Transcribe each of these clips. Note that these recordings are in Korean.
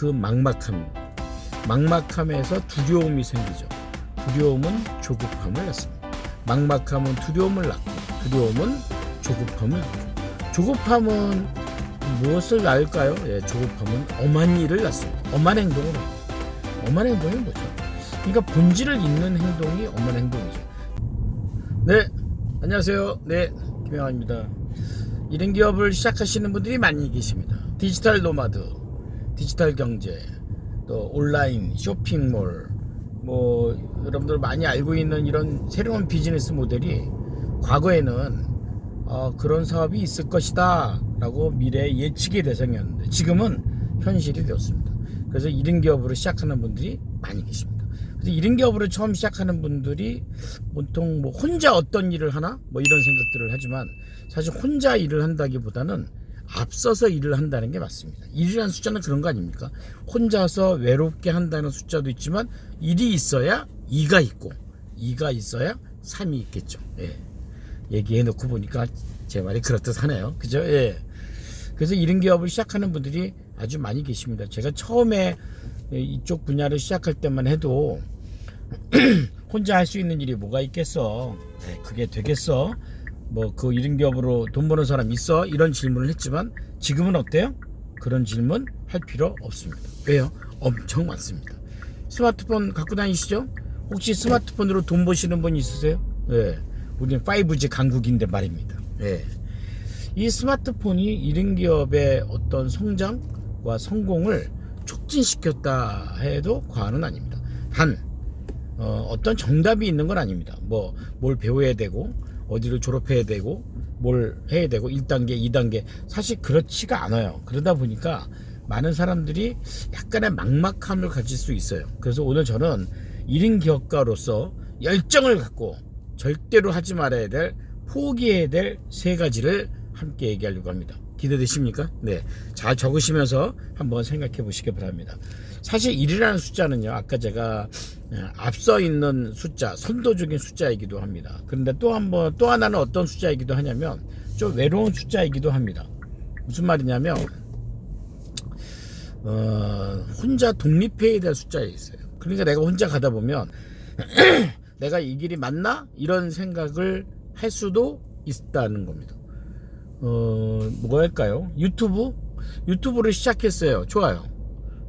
그 막막함에서 두려움이 생기죠. 두려움은 조급함을 낳습니다. 막막함은 두려움을 낳고 두려움은 조급함을 낳고 조급함은 무엇을 낳을까요? 조급함은 엄한 일을 낳습니다. 엄한 행동을 합니다. 엄한 행동이 뭐죠? 그러니까 본질을 잇는 행동이 엄한 행동이죠. 네, 안녕하세요. 네, 김영환입니다. 이런 기업을 시작하시는 분들이 많이 계십니다. 디지털 노마드, 디지털 경제, 또 온라인 쇼핑몰, 여러분들 많이 알고 있는 이런 새로운 비즈니스 모델이 과거에는 그런 사업이 있을 것이다 라고 미래의 예측의 대상이었는데 지금은 현실이 되었습니다. 그래서 이런 기업으로 시작하는 분들이 많이 계십니다. 그래서 이런 기업으로 처음 시작하는 분들이 보통 혼자 어떤 일을 하나 이런 생각들을 하지만 사실 혼자 일을 한다기보다는 앞서서 일을 한다는 게 맞습니다. 일이라는 숫자는 그런 거 아닙니까? 혼자서 외롭게 한다는 숫자도 있지만 일이 있어야 이가 있고 이가 있어야 삼이 있겠죠. 얘기해 놓고 보니까 제 말이 그렇듯하네요. 그죠? 그래서 이런 기업을 시작하는 분들이 아주 많이 계십니다. 제가 처음에 이쪽 분야를 시작할 때만 해도 혼자 할 수 있는 일이 뭐가 있겠어? 그게 되겠어? 그 이런 기업으로 돈 버는 사람 있어? 이런 질문을 했지만 지금은 어때요? 그런 질문 할 필요 없습니다. 왜요? 엄청 많습니다. 스마트폰 갖고 다니시죠? 혹시 스마트폰으로 돈 버시는 분 있으세요? 우리는 5G 강국인데 말입니다. 이 스마트폰이 이런 기업의 어떤 성장과 성공을 촉진시켰다 해도 과언은 아닙니다. 어떤 정답이 있는 건 아닙니다. 뭘 배워야 되고 어디를 졸업해야 되고 뭘 해야 되고 1단계 2단계 사실 그렇지가 않아요. 그러다 보니까 많은 사람들이 약간의 막막함을 가질 수 있어요. 그래서 오늘 저는 1인 기업가로서 열정을 갖고 절대로 하지 말아야 될 포기해야 될 3가지를 함께 얘기하려고 합니다. 기대되십니까? 네, 잘 적으시면서 한번 생각해 보시기 바랍니다. 사실 1이라는 숫자는요, 아까 제가 앞서 있는 숫자, 선도적인 숫자이기도 합니다. 그런데 또 하나는 어떤 숫자이기도 하냐면 좀 외로운 숫자이기도 합니다. 무슨 말이냐면 혼자 독립해야 될 숫자에 있어요. 그러니까 내가 혼자 가다 보면 내가 이 길이 맞나? 이런 생각을 할 수도 있다는 겁니다. 뭐가 할까요? 유튜브를 시작했어요. 좋아요.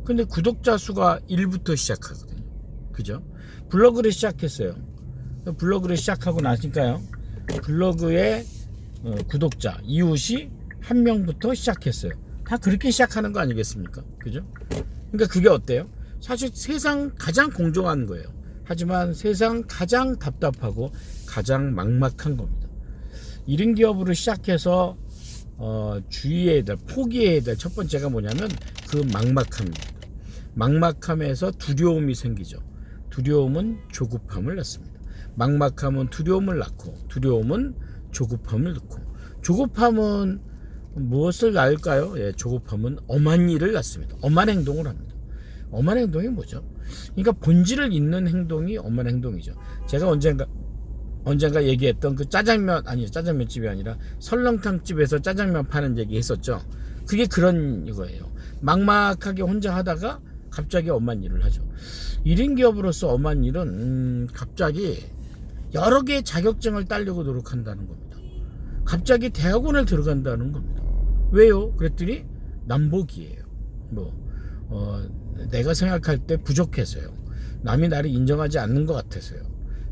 근데 구독자 수가 1부터 시작하거든요. 그죠? 블로그를 시작했어요. 블로그를 시작하고 나니까요. 블로그의 구독자, 이웃이 1명부터 시작했어요. 다 그렇게 시작하는 거 아니겠습니까? 그죠? 그러니까 그게 어때요? 사실 세상 가장 공정한 거예요. 하지만 세상 가장 답답하고 가장 막막한 겁니다. 이런 기업으로 시작해서 주의해야 될, 포기해야 될 첫 번째가 뭐냐면 그 막막함입니다. 막막함에서 두려움이 생기죠. 두려움은 조급함을 낳습니다. 막막함은 두려움을 낳고 두려움은 조급함을 낳고 조급함은 무엇을 낳을까요? 조급함은 엄한 일을 낳습니다. 엄한 행동을 합니다. 엄한 행동이 뭐죠? 그러니까 본질을 잇는 행동이 엄한 행동이죠. 제가 언젠가 얘기했던 그 짜장면집이 아니라 설렁탕집에서 짜장면 파는 얘기 했었죠. 그게 그런 이거예요. 막막하게 혼자 하다가 갑자기 엄한 일을 하죠. 1인 기업으로서 엄한 일은 갑자기 여러 개의 자격증을 따려고 노력한다는 겁니다. 갑자기 대학원을 들어간다는 겁니다. 왜요? 그랬더니 남복이에요. 내가 생각할 때 부족해서요. 남이 나를 인정하지 않는 것 같아서요.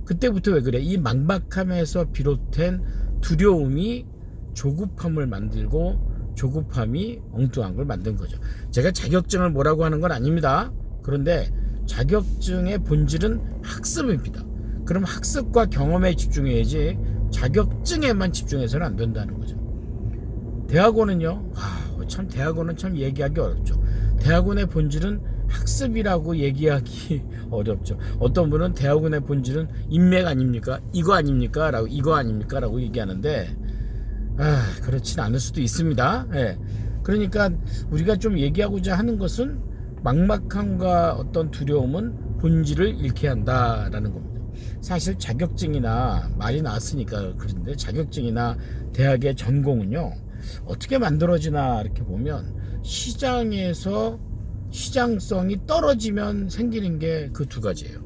그때부터 왜 그래? 이 막막함에서 비롯된 두려움이 조급함을 만들고 조급함이 엉뚱한 걸 만든 거죠. 제가 자격증을 뭐라고 하는 건 아닙니다. 그런데 자격증의 본질은 학습입니다. 그럼 학습과 경험에 집중해야지 자격증에만 집중해서는 안 된다는 거죠. 대학원은요, 대학원은 참 얘기하기 어렵죠. 대학원의 본질은 학습이라고 얘기하기 어렵죠. 어떤 분은 대학원의 본질은 인맥 아닙니까? 이거 아닙니까? 라고 얘기하는데 그렇진 않을 수도 있습니다. 그러니까 우리가 좀 얘기하고자 하는 것은 막막함과 어떤 두려움은 본질을 잃게 한다라는 겁니다. 사실 자격증이나 말이 나왔으니까 그런데 자격증이나 대학의 전공은요 어떻게 만들어지나 이렇게 보면 시장에서 시장성이 떨어지면 생기는 게 그 두 가지예요.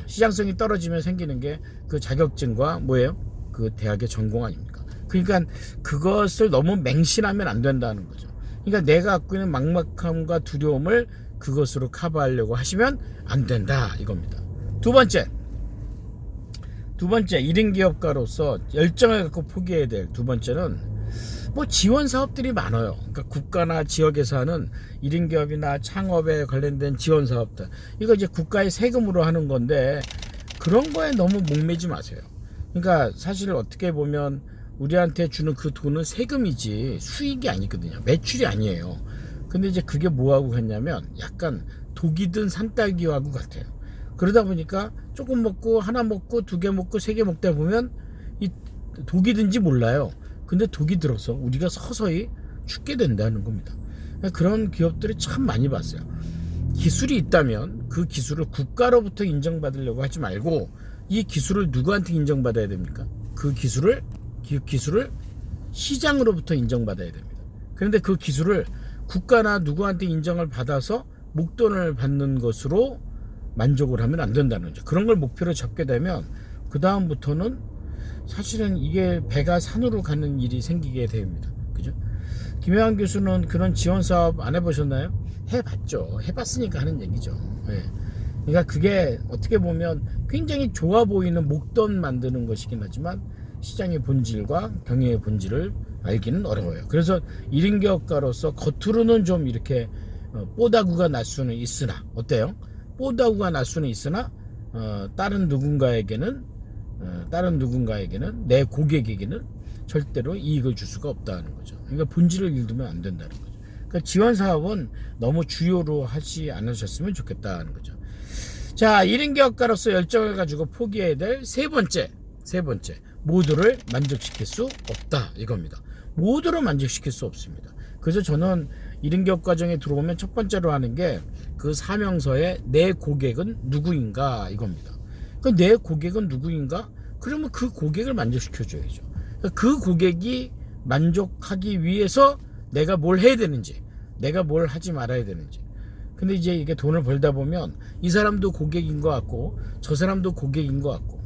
시장성이 떨어지면 생기는 게 그 자격증과 뭐예요? 그 대학의 전공 아닙니까? 그러니까 그것을 너무 맹신하면 안 된다는 거죠. 그러니까 내가 갖고 있는 막막함과 두려움을 그것으로 커버하려고 하시면 안 된다 이겁니다. 두 번째 1인 기업가로서 열정을 갖고 포기해야 될 두 번째는 뭐 지원 사업들이 많아요. 그러니까 국가나 지역에서 하는 1인 기업이나 창업에 관련된 지원 사업들, 이거 이제 국가의 세금으로 하는 건데 그런 거에 너무 목매지 마세요. 그러니까 사실 어떻게 보면 우리한테 주는 그 돈은 세금이지 수익이 아니거든요. 매출이 아니에요. 근데 이제 그게 뭐하고 같냐면 약간 독이 든 산딸기하고 같아요. 그러다 보니까 조금 먹고 하나 먹고 두 개 먹고 세 개 먹다 보면 이 독이 든지 몰라요. 근데 독이 들어서 우리가 서서히 죽게 된다는 겁니다. 그런 기업들이 참 많이 봤어요. 기술이 있다면 그 기술을 국가로부터 인정받으려고 하지 말고 이 기술을 누구한테 인정받아야 됩니까? 그 기술을 시장으로부터 인정받아야 됩니다. 그런데 그 기술을 국가나 누구한테 인정을 받아서 목돈을 받는 것으로 만족을 하면 안 된다는 거죠. 그런 걸 목표로 잡게 되면 그 다음부터는 사실은 이게 배가 산으로 가는 일이 생기게 됩니다. 그죠? 김영환 교수는 그런 지원 사업 안 해보셨나요? 해봤죠. 해봤으니까 하는 얘기죠. 네. 그러니까 그게 어떻게 보면 굉장히 좋아 보이는 목돈 만드는 것이긴 하지만 시장의 본질과 경영의 본질을 알기는 어려워요. 그래서 1인 기업가로서 겉으로는 좀 이렇게 뽀다구가 날 수는 있으나 어때요? 뽀다구가 날 수는 있으나 다른 누군가에게는 내 고객에게는 절대로 이익을 줄 수가 없다는 거죠. 그러니까 본질을 잃으면 안 된다는 거죠. 그러니까 지원 사업은 너무 주요로 하지 않으셨으면 좋겠다는 거죠. 자, 1인 기업가로서 열정을 가지고 포기해야 될 세 번째, 모두를 만족시킬 수 없다 이겁니다. 모두를 만족시킬 수 없습니다. 그래서 저는 1인 기업 과정에 들어오면 첫 번째로 하는 게 그 사명서에 내 고객은 누구인가 이겁니다. 내 고객은 누구인가? 그러면 그 고객을 만족시켜 줘야죠. 그 고객이 만족하기 위해서 내가 뭘 해야 되는지, 내가 뭘 하지 말아야 되는지. 근데 이제 이게 돈을 벌다 보면 이 사람도 고객인 것 같고 저 사람도 고객인 것 같고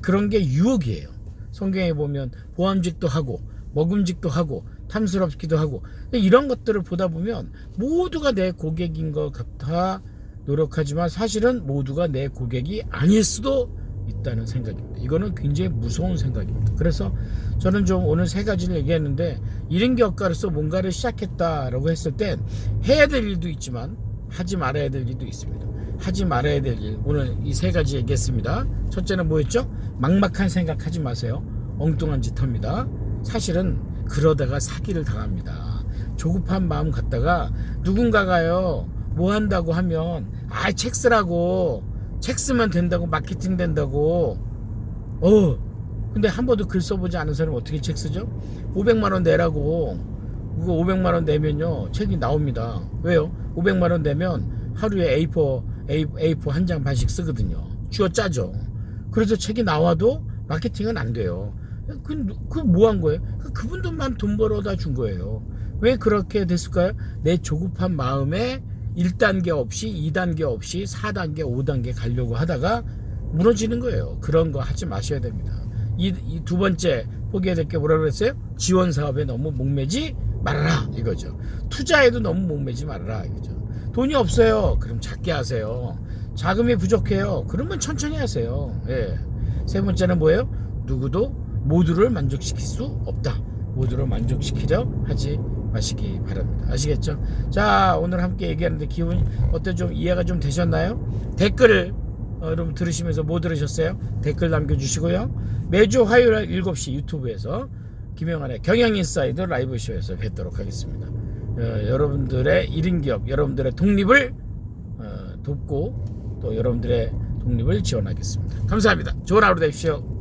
그런 게 유혹이에요. 성경에 보면 보암직도 하고 먹음직도 하고 탐스럽기도 하고 이런 것들을 보다 보면 모두가 내 고객인 것 같아 노력하지만 사실은 모두가 내 고객이 아닐 수도 있다는 생각입니다. 이거는 굉장히 무서운 생각입니다. 그래서 저는 좀 오늘 세 가지를 얘기했는데 1인 기업가로서 뭔가를 시작했다라고 했을 땐 해야 될 일도 있지만 하지 말아야 될 일도 있습니다. 하지 말아야 될 일, 오늘 이 세 가지 얘기했습니다. 첫째는 뭐였죠? 막막한 생각하지 마세요. 엉뚱한 짓 합니다. 사실은 그러다가 사기를 당합니다. 조급한 마음 갖다가 누군가가요 뭐 한다고 하면 책 쓰라고, 책 쓰면 된다고, 마케팅 된다고. 근데 한 번도 글 써보지 않은 사람은 어떻게 책 쓰죠? 500만 원 내라고. 그거 500만 원 내면요 책이 나옵니다. 왜요? 500만 원 내면 하루에 A4 한 장 반씩 쓰거든요. 쥐어 짜죠. 그래서 책이 나와도 마케팅은 안 돼요. 그 뭐 한 거예요? 그분들만 돈 벌어다 준 거예요. 왜 그렇게 됐을까요? 내 조급한 마음에 1단계 없이 2단계 없이 4단계 5단계 가려고 하다가 무너지는 거예요. 그런 거 하지 마셔야 됩니다. 이 두 번째 포기해야 될 게 뭐라고 그랬어요? 지원 사업에 너무 목매지 말아라 이거죠. 투자에도 너무 목매지 말아라 이거죠. 돈이 없어요. 그럼 작게 하세요. 자금이 부족해요. 그러면 천천히 하세요. 예. 세 번째는 뭐예요? 누구도 모두를 만족시킬 수 없다. 모두를 만족시키려 하지 마시기 바랍니다. 아시겠죠? 자, 오늘 함께 얘기하는데 기분 어때? 좀 이해가 좀 되셨나요? 댓글을 여러분 들으시면서 뭐 들으셨어요? 댓글 남겨주시고요. 매주 화요일 7시 유튜브에서 김영환의 경영인사이드 라이브쇼에서 뵙도록 하겠습니다. 여러분들의 1인 기업, 여러분들의 독립을 돕고 또 여러분들의 독립을 지원하겠습니다. 감사합니다. 좋은 하루 되십시오.